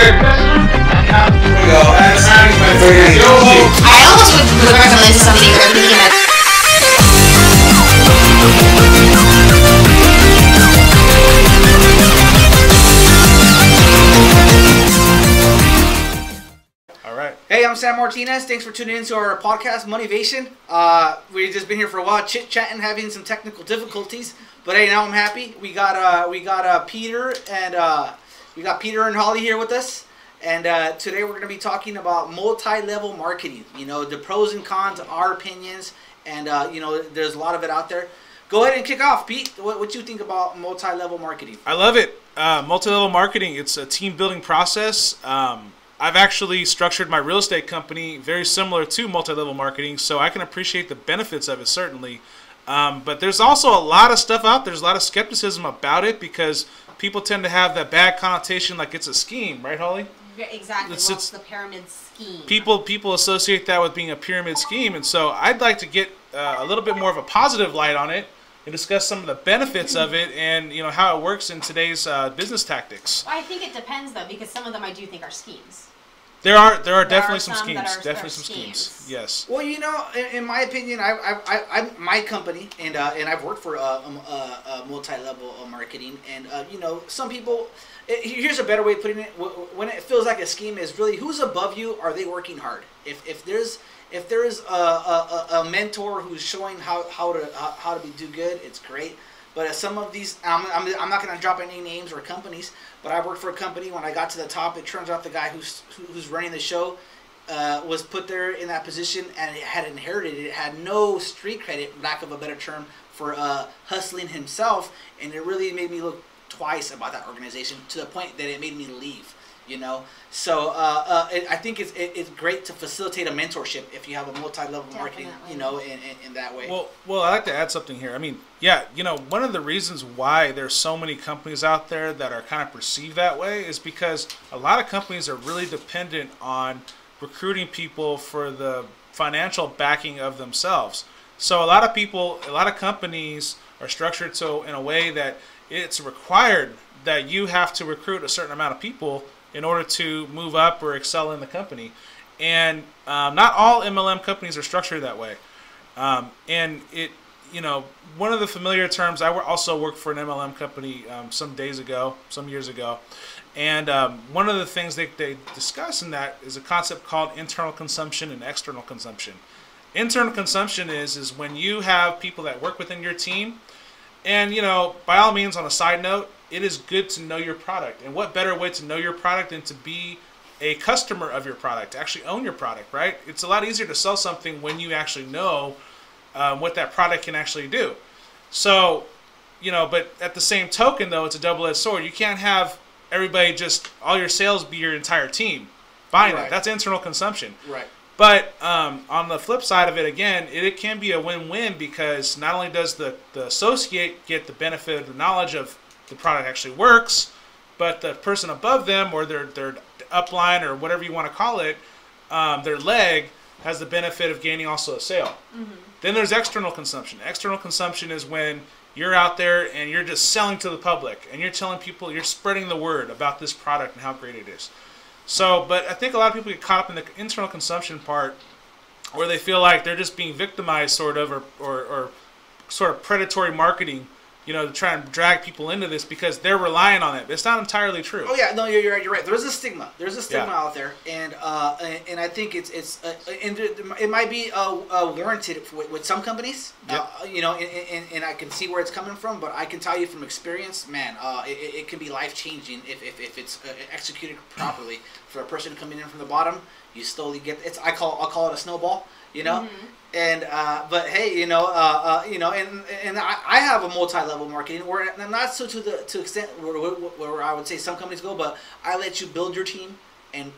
their customer. Here we go. That's I almost would recommend to somebody that thinking that. Hey, I'm Sam Martinez. Thanks for tuning in to our podcast, Moneyvation. We've just been here for a while, chit-chatting, having some technical difficulties. But hey, now I'm happy. We got Peter and Holly here with us. And today we're going to be talking about multi-level marketing. You know, the pros and cons, our opinions, and you know, there's a lot of it out there. Go ahead and kick off, Pete. What you think about multi-level marketing? I love it. Multi-level marketing. It's a team-building process. I've actually structured my real estate company very similar to multi-level marketing, so I can appreciate the benefits of it, certainly. But there's also a lot of stuff out there. There's a lot of skepticism about it because people tend to have that bad connotation like it's a scheme, right, Holly? Exactly. It's the pyramid scheme. People associate that with being a pyramid scheme, and so I'd like to get a little bit more of a positive light on it and discuss some of the benefits of it and, you know, how it works in today's business tactics. Well, I think it depends, though, because some of them I do think are schemes. There are definitely some schemes. Definitely some schemes. Yes. Well, you know, in my opinion, I'm my company, and I've worked for a multi-level marketing, and you know, some people. Here's a better way of putting it. When it feels like a scheme, is really who's above you. Are they working hard? If there's a mentor who's showing how to do good, it's great. But some of these, I'm not going to drop any names or companies, but I worked for a company. When I got to the top, it turns out the guy who's running the show was put there in that position and had inherited it. It had no street credit, lack of a better term, for hustling himself, and it really made me look twice about that organization to the point that it made me leave. You know, so I think it's great to facilitate a mentorship if you have a multi-level marketing, you know, in that way. Well, I'd like to add something here. I mean, yeah, you know, one of the reasons why there's so many companies out there that are kind of perceived that way is because a lot of companies are really dependent on recruiting people for the financial backing of themselves. So a lot of companies are structured so in a way that it's required that you have to recruit a certain amount of people in order to move up or excel in the company. And not all MLM companies are structured that way. And it, you know, one of the familiar terms, I also worked for an MLM company some years ago. And one of the things they discuss in that is a concept called internal consumption and external consumption. Internal consumption is when you have people that work within your team. And, you know, by all means, on a side note, it is good to know your product. And what better way to know your product than to be a customer of your product, to actually own your product, right? It's a lot easier to sell something when you actually know what that product can actually do. So, you know, but at the same token, though, it's a double-edged sword. You can't have everybody all your sales be your entire team buying it. That's internal consumption. Right. But on the flip side of it, again, it can be a win-win because not only does the associate get the benefit of the knowledge of the product actually works, but the person above them or their upline or whatever you want to call it, their leg has the benefit of gaining also a sale. Mm-hmm. Then there's external consumption. External consumption is when you're out there and you're just selling to the public and you're telling people, you're spreading the word about this product and how great it is. So, but I think a lot of people get caught up in the internal consumption part where they feel like they're just being victimized sort of or sort of predatory marketing, you know, to try and drag people into this because they're relying on it. It's not entirely true. Oh yeah, no, you're right. You're right. There's a stigma. There's a stigma out there, and I think it might be warranted with some companies. Yep. You know, and I can see where it's coming from, but I can tell you from experience, man, it can be life changing if it's executed properly. For a person coming in from the bottom, you slowly get I'll call it a snowball. You know. Mm-hmm. And but hey, you know, and I have a multi-level marketing where not so to extent where I would say some companies go, but I let you build your team and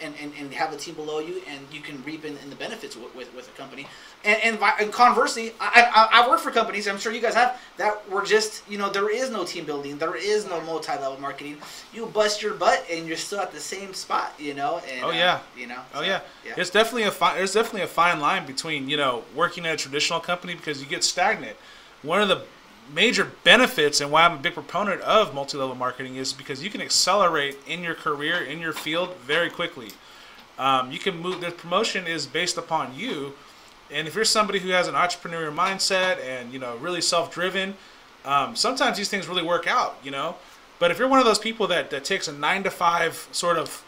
have a team below you, and you can reap in the benefits with a company. And conversely, I've worked for companies, I'm sure you guys have, that were just, you know, there is no team building, there is no multi-level marketing. You bust your butt and you're still at the same spot, you know. And, you know. Oh yeah. There's definitely a fine line between, you know, working at a traditional company because you get stagnant. One of major benefits and why I'm a big proponent of multi-level marketing is because you can accelerate in your career, in your field very quickly. You can move, the promotion is based upon you. And if you're somebody who has an entrepreneurial mindset and, really self-driven, sometimes these things really work out, But if you're one of those people that takes a 9-to-5 sort of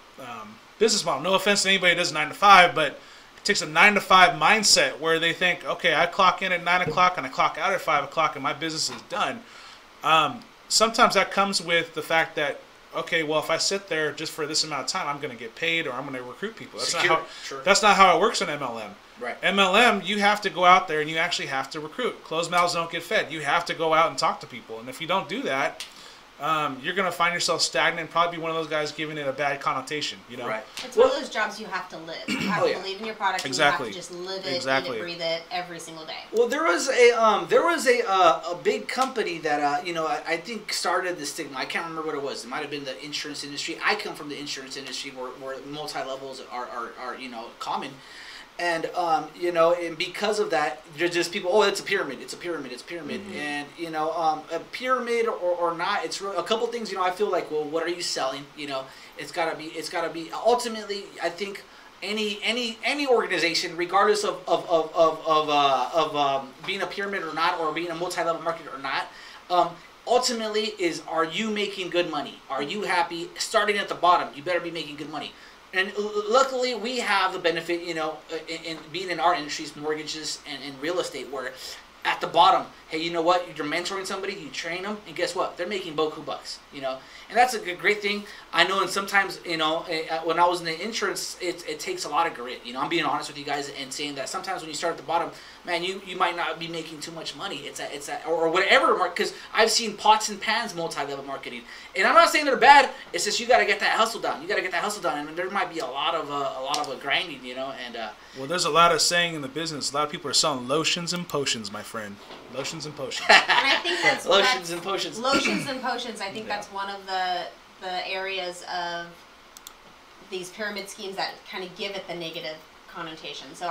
business model, no offense to anybody who does 9 to 5, but it takes a 9 to 5 mindset where they think, okay, I clock in at 9 o'clock and I clock out at 5 o'clock and my business is done. Sometimes that comes with the fact that, okay, well, if I sit there just for this amount of time, I'm going to get paid or I'm going to recruit people. That's not how it works in MLM. Right. MLM, you have to go out there and you actually have to recruit. Closed mouths don't get fed. You have to go out and talk to people. And if you don't do that, you're going to find yourself stagnant and probably be one of those guys giving it a bad connotation, Right. It's one of those jobs you have to live. You have to believe in your product. Exactly. And you have to just live it, eat it, breathe it every single day. Well, there was a big company that I think started the stigma. I can't remember what it was. It might have been the insurance industry. I come from the insurance industry where multi-levels are common. And and because of that, there's just people. Oh, it's a pyramid. It's a pyramid. It's a pyramid. Mm-hmm. And a pyramid or not, it's a couple things. I feel like, well, what are you selling? It's gotta be. Ultimately, I think any organization, regardless of being a pyramid or not, or being a multi-level marketer or not, ultimately are you making good money? Are you happy? Starting at the bottom, you better be making good money. And luckily, we have the benefit, in being in our industries, mortgages and real estate, where at the bottom, hey, you know what? You're mentoring somebody, you train them, and guess what? They're making boku bucks, And that's a great thing. I know, and sometimes, when I was in the insurance, it takes a lot of grit. I'm being honest with you guys and saying that sometimes when you start at the bottom, man, you might not be making too much money. Or whatever, because I've seen pots and pans multi-level marketing, and I'm not saying they're bad. It's just you got to get that hustle down. And there might be a lot of grinding, And well, there's a lot of saying in the business. A lot of people are selling lotions and potions, my friend. Lotions and potions. And I think that's lotions and potions. Lotions and potions. I think that's one of the areas of these pyramid schemes that kind of give it the negative connotation. So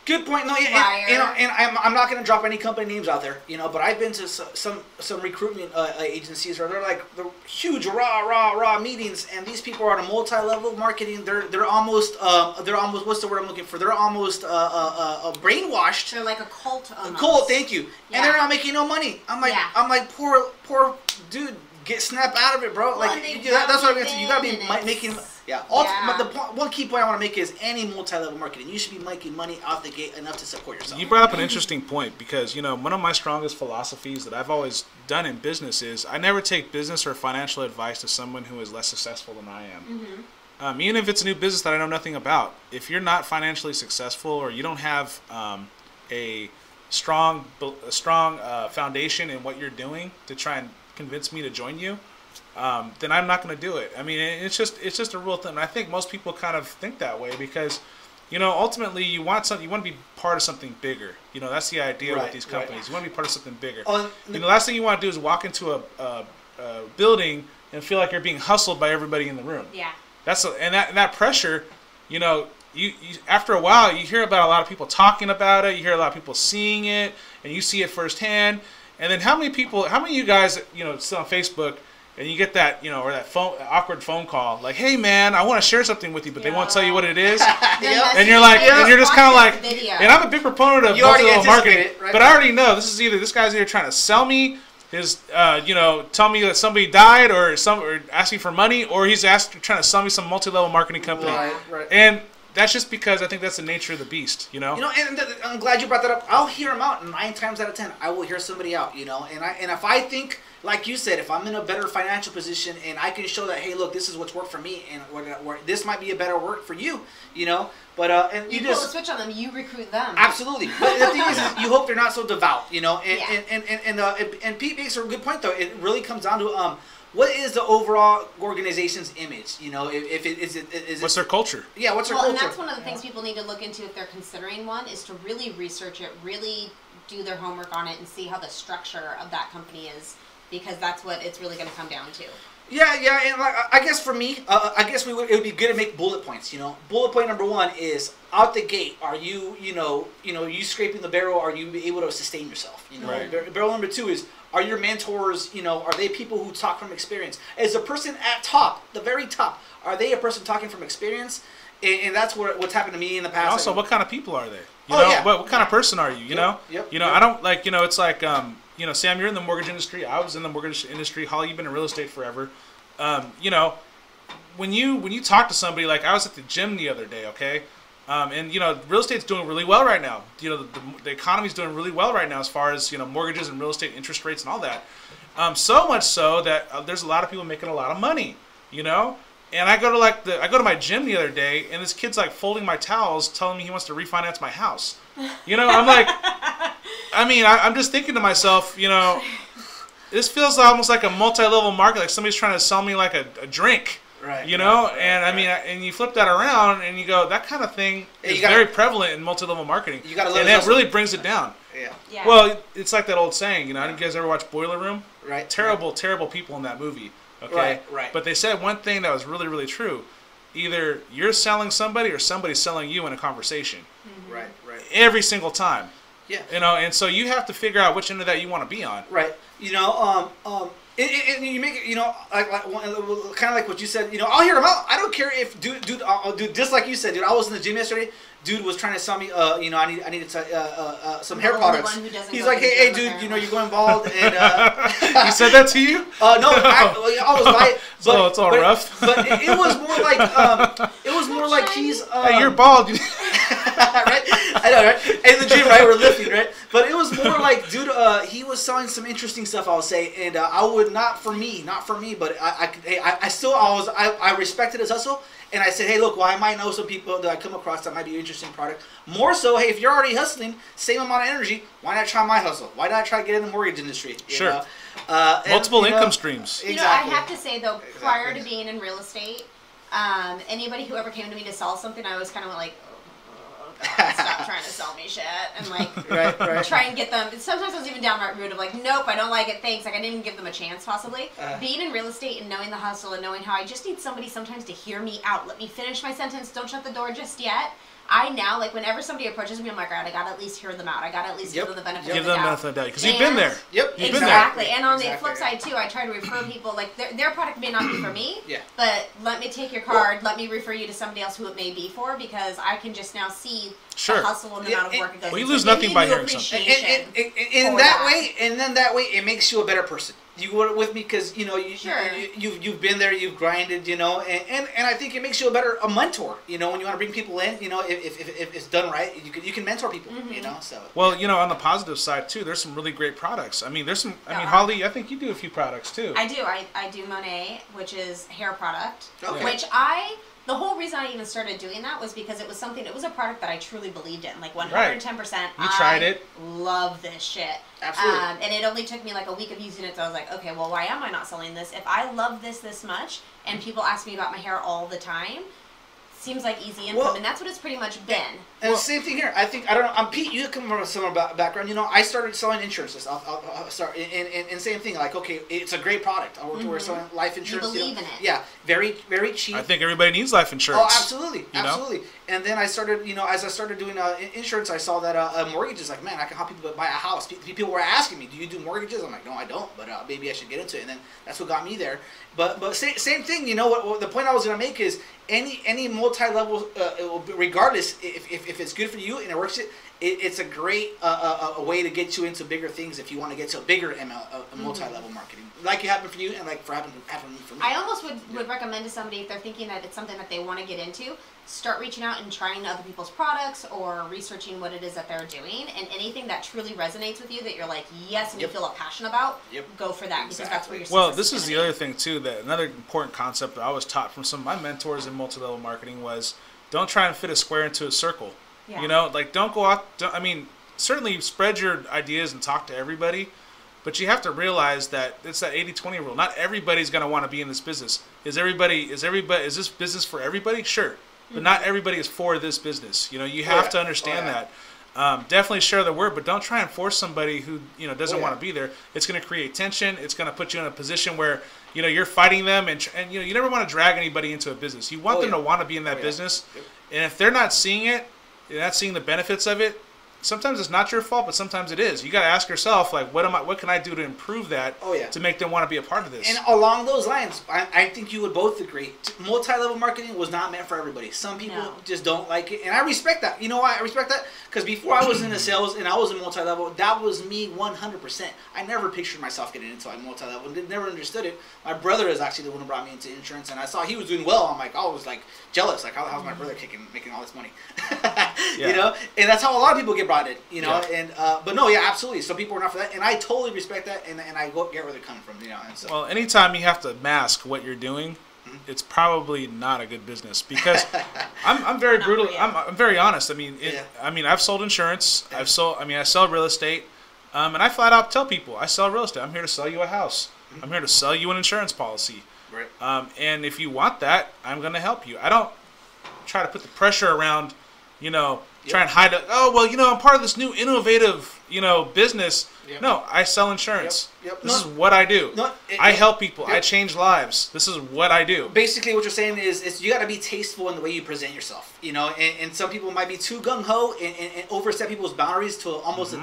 good point. No, yeah, and I'm not going to drop any company names out there, but I've been to some recruitment agencies where they're like the huge raw meetings, and these people are on a multi-level marketing. They're almost what's the word I'm looking for? They're almost brainwashed. They're like a cult. Almost. Cult, thank you. Yeah. And they're not making no money. I'm like poor dude. Snap out of it, bro. Well, That's what I'm going to say. You got to be making. Yeah. But the one key point I want to make is any multi-level marketing, you should be making money out the gate enough to support yourself. You brought up an interesting point because, one of my strongest philosophies that I've always done in business is I never take business or financial advice to someone who is less successful than I am. Mm-hmm. Even if it's a new business that I know nothing about, if you're not financially successful or you don't have a strong foundation in what you're doing to try and convince me to join you, then I'm not going to do it. I mean, it's just a real thing. And I think most people kind of think that way because, ultimately you want to be part of something bigger. That's the idea with these companies. Right. You want to be part of something bigger. The last thing you want to do is walk into a building and feel like you're being hustled by everybody in the room. Yeah. That pressure, you after a while you hear about a lot of people talking about it. You hear a lot of people seeing it, and you see it firsthand. And then how many of you guys, sit on Facebook and you get that, or that awkward phone call, like, hey man, I want to share something with you, but they won't tell you what it is. And you're like, and you're just kind of like, and I'm a big proponent of multi-level marketing, right? But I already know this guy's either trying to sell me his, tell me that somebody died or asking for money, or he's trying to sell me some multi-level marketing company. Right. And that's just because I think that's the nature of the beast, and I'm glad you brought that up. I'll hear them out 9 times out of 10. I will hear somebody out, and if I think, like you said, if I'm in a better financial position and I can show that, hey, look, this is what's worked for me, and this might be a better work for you, But and you pull the switch on them, you recruit them. Absolutely. But the thing is you hope they're not so devout, And Pete makes a good point though. It really comes down to what is the overall organization's image? If it is what's their culture? Yeah, what's their culture? And that's one of the things people need to look into if they're considering one, is to really research it, really do their homework on it, and see how the structure of that company is, because that's what it's really going to come down to. Yeah, and I guess for me, it would be good to make bullet points. Bullet point number 1 is out the gate. Are you, you scraping the barrel? Are you able to sustain yourself? Right. Barrel number 2 is, Are your mentors, you know, are they people who talk from experience? Is the person at top, the very top, are they a person talking from experience? And that's what's happened to me in the past. And also, what kind of people are they? You Oh, know, yeah. what kind of person are you? You know, Yep. you know, I don't like, you know, it's like, you know, Sam, you're in the mortgage industry. I was in the mortgage industry. Holly, you've been in real estate forever. You know, when you talk to somebody, like I was at the gym the other day, okay, and you know, real estate's doing really well right now. You know, the economy's doing really well right now as far as, you know, mortgages and real estate interest rates and all that. So much so that there's a lot of people making a lot of money. You know. And I go to my gym the other day, and this kid's like folding my towels, telling me he wants to refinance my house. You know, I'm like, I mean, I'm just thinking to myself, you know, this feels almost like a multi-level market, like somebody's trying to sell me like a drink. Right. You know, right, and I mean, and you flip that around, and you go, that kind of thing is very prevalent in multi-level marketing. You gotta and that really brings it down. Yeah. Well, it's like that old saying, you know, did you guys ever watch Boiler Room? Right. Terrible people in that movie. Okay. Right. But they said one thing that was really, really true. Either you're selling somebody or somebody's selling you in a conversation. Mm-hmm. Right. Every single time. Yeah. You know, and so you have to figure out which end of that you want to be on. Right. You know, and you make it, you know, like kind of like what you said. You know, I'll hear him out. I don't care if dude, just like you said, dude. I was in the gym yesterday. Dude was trying to sell me, you know, I needed some hair products. He's like, hey, dude, you know, you're going bald, and he said that to you? No, I was like, so it's all rough. But it was more like, he's. Hey, you're bald. Right? I know, right? In the gym, right? We're lifting, right? But it was more like, dude, he was selling some interesting stuff, I'll say, and I would not for me, but I respected his hustle. And I said, hey, look, well, I might know some people that I come across that might be an interesting product. More so, hey, if you're already hustling, same amount of energy, why not try my hustle? Why not try to get in the mortgage industry? Sure. Multiple income streams. You know, I have to say, though, prior to being in real estate, anybody who ever came to me to sell something, I was kind of like, God, stop trying to sell me shit, and like try and get them. Sometimes I was even downright rude of like, nope, I don't like it, thanks. Like I didn't even give them a chance possibly. Being in real estate and knowing the hustle and knowing how I just need somebody sometimes to hear me out. Let me finish my sentence. Don't shut the door just yet. I now, like, whenever somebody approaches me, I'm like, all right, I gotta at least hear them out. I gotta at least give them the benefit of the doubt. Give them the benefit of the doubt because you've been there. Yep. You've exactly. And on the flip side too, I try to refer people. Like their product may not be for me. Yeah. But let me take your card. Let me refer you to somebody else who it may be for, because I can just now see the hustle and the amount of work it goes. Well, you lose nothing by hearing something. And that way, it makes you a better person. You go with me because you know you've been there, you've grinded, you know, and I think it makes you a mentor. You know, when you want to bring people in, you know, if it's done right, you can mentor people. Mm-hmm. You know, so. Well, you know, on the positive side too, there's some really great products. I mean, there's some. I mean, Holly, I think you do a few products too. I do. I do Monet, which is hair product. Okay. Which the whole reason I even started doing that was because it was a product that I truly believed in, like 110%. You tried it. Love this shit. Absolutely. And it only took me like a week of using it, so I was like, okay, well, why am I not selling this? If I love this much, and people ask me about my hair all the time, seems like easy income, and that's what it's pretty much been. And same thing here. I don't know. Pete, you come from a similar background. You know, I started selling insurances. I'll start, and same thing. Like, okay, it's a great product. We're selling life insurance. You believe in it. Yeah, very, very cheap. I think everybody needs life insurance. Oh, absolutely, absolutely. And then I started, you know, as I started doing insurance, I saw that mortgages. Like, man, I can help people buy a house. People were asking me, "Do you do mortgages?" I'm like, "No, I don't, but maybe I should get into it." And then that's what got me there. But same thing. You know, what the point I was gonna make is any multi-level, regardless if it's good for you and it works, it's a great a way to get you into bigger things if you want to get to a bigger multi-level marketing, like it happened for you and like happened for me. I almost would recommend to somebody, if they're thinking that it's something that they want to get into, start reaching out and trying other people's products or researching what it is that they're doing, and anything that truly resonates with you that you're like, yes, and you feel a passion about, go for that, because that's where your success this is the other thing too, that another important concept that I was taught from some of my mentors in multi-level marketing was, don't try and fit a square into a circle. You know, like don't go out. I mean, certainly spread your ideas and talk to everybody, but you have to realize that it's that 80-20 rule. Not everybody's going to want to be in this business. Is this business for everybody? Sure. But not everybody is for this business. You know, you have to understand that. Definitely share the word, but don't try and force somebody who, you know, doesn't want to be there. It's going to create tension. It's going to put you in a position where, you know, you're fighting them, and you know, you never want to drag anybody into a business. You want them to want to be in that business, and if they're not seeing it, you're not seeing the benefits of it, sometimes it's not your fault, but sometimes it is. You got to ask yourself, like, what can I do to improve that to make them want to be a part of this? And along those lines, I think you would both agree. Multi-level marketing was not meant for everybody. Some people just don't like it, and I respect that. You know why I respect that? Because before I was in the sales and I was in multi-level, that was me 100%. I never pictured myself getting into a multi-level. Never understood it. My brother is actually the one who brought me into insurance, and I saw he was doing well. I'm like, I was like jealous. Like, how's my brother making all this money? You know, and that's how a lot of people get brought in. You know, and but no, yeah, absolutely. Some people are not for that, and I totally respect that, and I get where they're coming from. You know, and so. Well, anytime you have to mask what you're doing, it's probably not a good business because I'm very brutal. I'm very honest. I mean, I've sold insurance. I sell real estate, and I flat out tell people I sell real estate. I'm here to sell you a house. I'm here to sell you an insurance policy. Right. And if you want that, I'm going to help you. I don't try to put the pressure around, you know, try and hide it. Oh, well, you know, I'm part of this new innovative, you know, business. No, I sell insurance. This is what I do. I help people. I change lives. This is what I do. Basically, what you're saying is you got to be tasteful in the way you present yourself. You know, and some people might be too gung-ho and overstep people's boundaries to almost a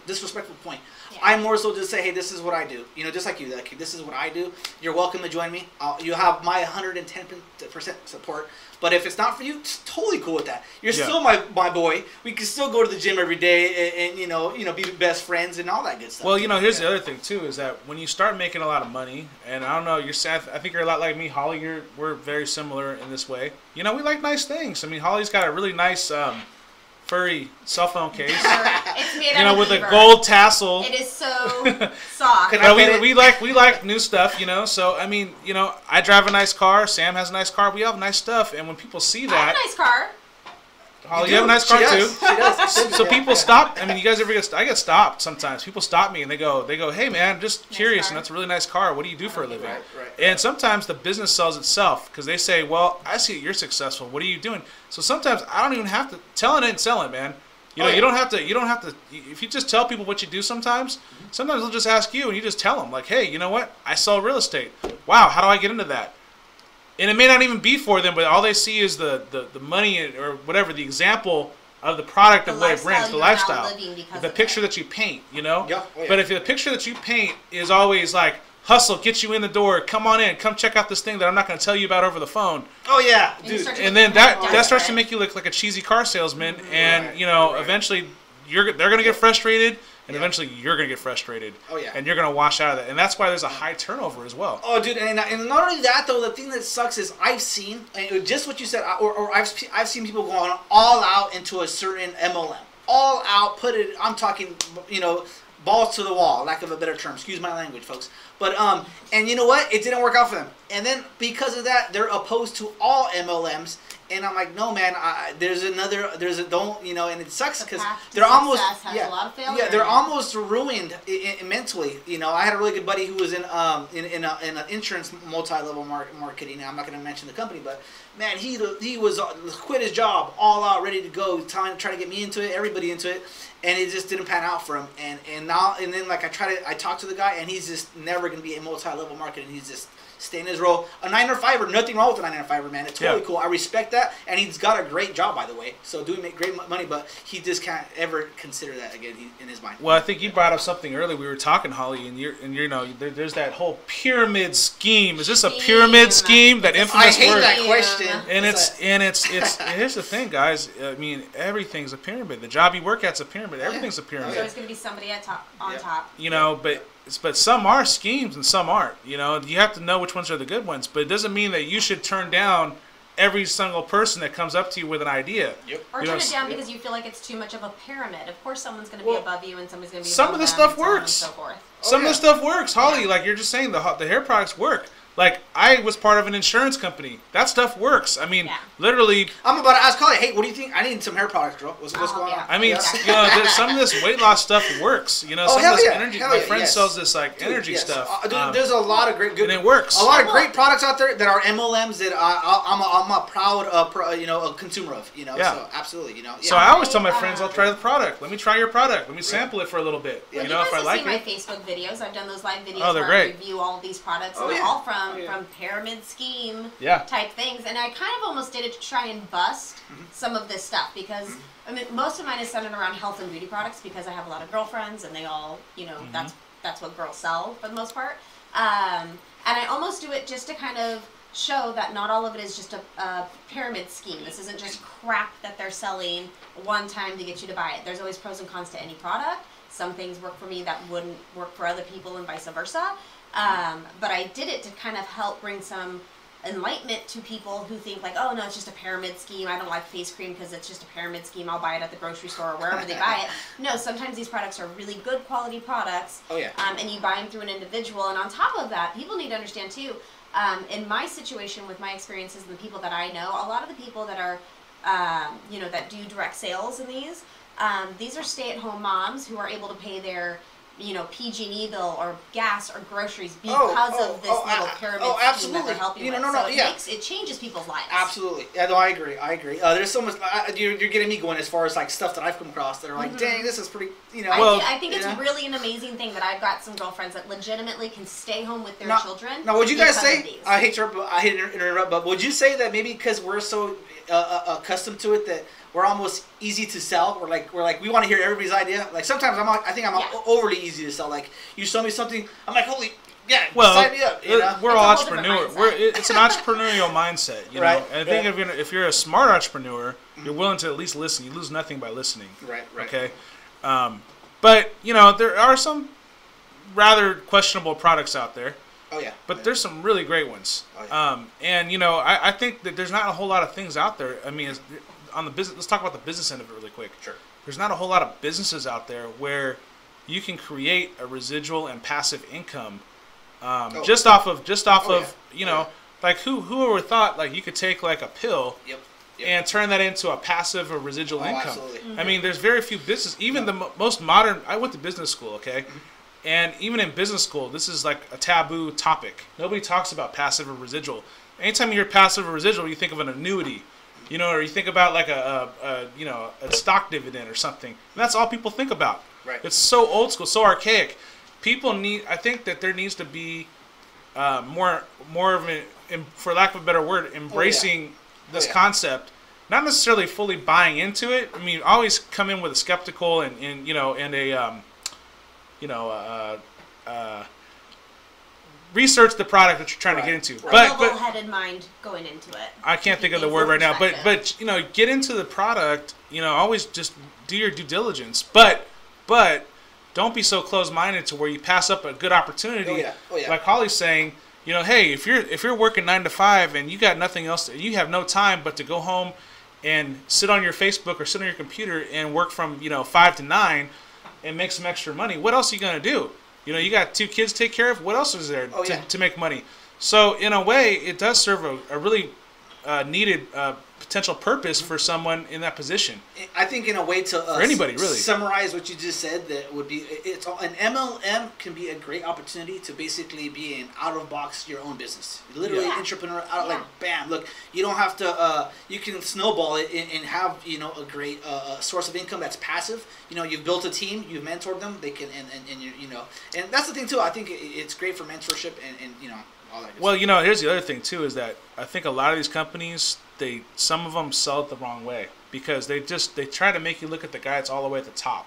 disrespectful point. I more so just say, hey, this is what I do. You know, just like you. Like, this is what I do. You're welcome to join me. You have my 110% support. But if it's not for you, it's totally cool with that. You're still my boy. We can still go to the gym every day and you know, be best friends and all that good stuff. Well, you know, here's the other thing too is that when you start making a lot of money, and I don't know, I think you're a lot like me, Holly. We're very similar in this way. You know, we like nice things. I mean, Holly's got a really nice furry cell phone case. It's made out of with a gold tassel. It is so soft. We like new stuff, you know. So I mean, you know, I drive a nice car. Sam has a nice car. We have nice stuff, and when people see that, I have a nice car. Holly, you have a nice car too. She does. So people stop. I mean, you guys ever I get stopped sometimes. People stop me and they go, hey man, just curious, and that's a really nice car. What do you do for a living? Right. And sometimes the business sells itself because they say, well, I see you're successful. What are you doing? So sometimes I don't even have to tell it and sell it, man. You know, you don't have to. If you just tell people what you do, sometimes they'll just ask you, and you just tell them, like, hey, you know what? I sell real estate. Wow, how do I get into that? And it may not even be for them, but all they see is the money or whatever, the example of the product of what it brings, the lifestyle, the picture that you paint, you know? Yeah. But if the picture that you paint is always like, hustle, get you in the door, come on in, come check out this thing that I'm not going to tell you about over the phone. Oh, yeah, dude. And then that starts to make you look like a cheesy car salesman, and, you know, eventually they're going to get frustrated. And eventually you're going to get frustrated. Oh, yeah. And you're going to wash out of that. And that's why there's a high turnover as well. Oh, dude. And not only that, though, the thing that sucks is I've seen, just what you said, or I've seen people go on all out into a certain MLM. All out, I'm talking, you know, balls to the wall, lack of a better term. Excuse my language, folks. But, and you know what? It didn't work out for them. And then because of that, they're opposed to all MLMs. And I'm like, no, man. Don't, you know, and it sucks because they're almost, they're almost ruined mentally. You know, I had a really good buddy who was in an insurance multi-level marketing. I'm not going to mention the company, but man, he was quit his job, all out, ready to go, trying to get me into it, everybody into it, and it just didn't pan out for him. And then like I talked to the guy, and he's just never going to be a multi-level marketing. He's just stay in his role. A 9 or 5er, nothing wrong with a 9 or 5er, man. It's totally cool. I respect that, and he's got a great job, by the way. So doing great money, but he just can't ever consider that again in his mind. Well, I think you brought up something earlier. We were talking, Holly, and you know, there's that whole pyramid scheme. Is this a pyramid scheme? That infamous word. I hate that question. And it's here's the thing, guys. I mean, everything's a pyramid. The job you work at's a pyramid. Everything's a pyramid. So there's going to be somebody on top. You know, but some are schemes and some aren't. You know, you have to know which ones are the good ones. But it doesn't mean that you should turn down every single person that comes up to you with an idea. Yep. Or turn it down because you feel like it's too much of a pyramid. Of course, someone's going to be above you and somebody's going to be some of the stuff works. So forth. Some of the stuff works, Holly. Like you're just saying, the hair products work. Like, I was part of an insurance company. That stuff works. I mean, literally... I'm about to ask Holly, hey, what do you think? I need some hair products, girl. What's going on? I mean, you know, some of this weight loss stuff works. You know, some of this energy... My friend sells this, like, energy stuff. There's a lot of great... And it works. A lot of great products out there that are MLMs that I'm a proud, you know, a consumer of, you know. Yeah. So, absolutely, you know. Yeah. So I always tell my friends, I'll try the product. Let me try your product. Let me sample it for a little bit. You know, if I like it. You guys have seen my Facebook videos. I've done those live videos where I review all of these products. And they're all from from pyramid scheme Yeah. type things, and I kind of almost did it to try and bust some of this stuff because I mean most of mine is centered around health and beauty products because I have a lot of girlfriends and they all that's what girls sell for the most part, and I almost do it just to kind of show that not all of it is just a pyramid scheme. This isn't just crap that they're selling one time to get you to buy it. There's always pros and cons to any product. Some things work for me that wouldn't work for other people and vice versa. But I did it to kind of help bring some enlightenment to people who think like, oh no, it's just a pyramid scheme. I don't like face cream because it's just a pyramid scheme. I'll buy it at the grocery store or wherever they buy it. No, sometimes these products are really good quality products. Oh yeah. And you buy them through an individual. And on top of that, people need to understand too, in my situation with my experiences and the people that I know, a lot of the people that are, that do direct sales in these are stay-at-home moms who are able to pay their, PG&E bill or gas or groceries because of this little pyramid scheme that they help you with. It changes people's lives. Absolutely. Yeah, no, I agree. There's so much. You're getting me going as far as like stuff that I've come across that are like, dang, this is pretty. I think it's really an amazing thing that I've got some girlfriends that legitimately can stay home with their children. Now, would you guys say? I hate to interrupt, but would you say that maybe because we're so accustomed to it that we're almost easy to sell? We're like we want to hear everybody's idea. Like sometimes I think I'm overly easy to sell. Like you show me something, I'm like, holy. Yeah, well, sign me up, we're all entrepreneurs. It's an entrepreneurial mindset, you know. And I think if you're a smart entrepreneur, you're willing to at least listen. You lose nothing by listening. Right. Okay, but there are some rather questionable products out there. Oh yeah. But there's some really great ones. Oh, yeah. And I think that there's not a whole lot of things out there. I mean, on the business, let's talk about the business end of it really quick. Sure. There's not a whole lot of businesses out there where you can create a residual and passive income. Just off of like who would have thought like you could take like a pill and turn that into a passive or residual income. Absolutely. Mm-hmm. I mean, there's very few businesses, even the most modern. I went to business school, okay, and even in business school, this is like a taboo topic. Nobody talks about passive or residual. Anytime you hear passive or residual, you think of an annuity, or you think about like a stock dividend or something. And that's all people think about. Right. It's so old school, so archaic. I think that there needs to be more of an, for lack of a better word, embracing this concept, not necessarily fully buying into it. I mean, always come in with a skeptical and research the product that you're trying to get into. Right. But level-headed mind going into it. I can't think of the word right now, but get into the product. Always just do your due diligence, but don't be so closed-minded to where you pass up a good opportunity. Like Holly's saying, hey, if you're working 9 to 5 and you got nothing else, you have no time but to go home and sit on your Facebook or sit on your computer and work from 5 to 9 and make some extra money. What else are you gonna do? You got 2 kids to take care of. What else is there to make money? So in a way, it does serve a really needed potential purpose for someone in that position. I think in a way to for anybody really summarize what you just said, that would be an MLM can be a great opportunity to basically be an out of box your own business. Literally entrepreneur out like bam. Look, you don't have to. You can snowball it and have a great source of income that's passive. You've built a team, you've mentored them. They can and that's the thing too. I think it's great for mentorship and all that. Well, here's the other thing too is that I think a lot of these companies, some of them sell it the wrong way because they try to make you look at the guy that's all the way at the top,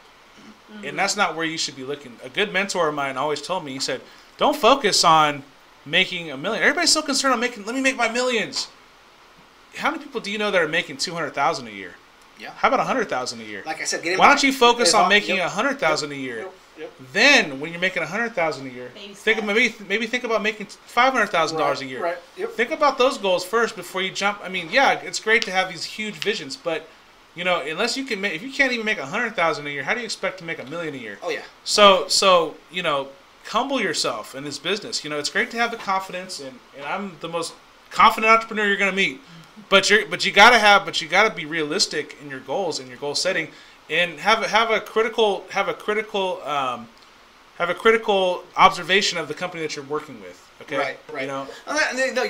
and that's not where you should be looking. A good mentor of mine always told me, he said, "Don't focus on making $1 million. Everybody's so concerned on let me make my millions. How many people do you know that are making $200,000 a year? Yeah. How about $100,000 a year? Like I said, why don't you focus on making $100,000 a year? Yep. Then, when you're making $100,000 a year, maybe think about making $500,000 a year. Right. Yep. Think about those goals first before you jump. I mean, it's great to have these huge visions, but unless you can, if you can't even make $100,000 a year, how do you expect to make $1 million a year? Oh yeah. So humble yourself in this business. It's great to have the confidence, and I'm the most confident entrepreneur you're going to meet. But you gotta be realistic in your goals and your goal setting. And have a critical observation of the company that you're working with. Okay, right.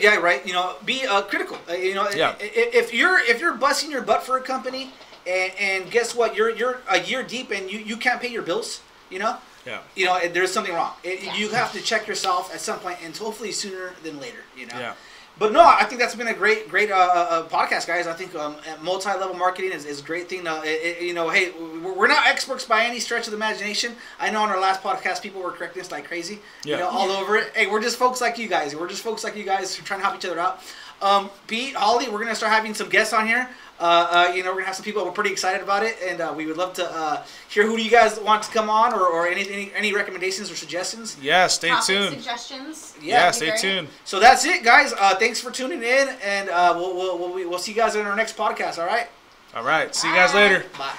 Yeah, right. Be critical. If you're busting your butt for a company, and guess what, you're a year deep and you can't pay your bills. Yeah. You know, there's something wrong. You have to check yourself at some point, and hopefully sooner than later. You know. Yeah. But no, I think that's been a great podcast, guys. I think multi-level marketing is a great thing. You know, hey, we're not experts by any stretch of the imagination. I know on our last podcast, people were correcting us like crazy. Yeah. You know, all over it. Hey, we're just folks like you guys. We're just folks like you guys who are trying to help each other out. Pete, Holly, we're gonna start having some guests on here. You know, we're gonna have some people. We're pretty excited about it, and we would love to hear who do you guys want to come on, or any recommendations or suggestions. Yeah, stay tuned. Suggestions. Yeah, stay tuned. So that's it, guys. Thanks for tuning in, and we'll see you guys in our next podcast. All right. All right. See you guys later. Bye.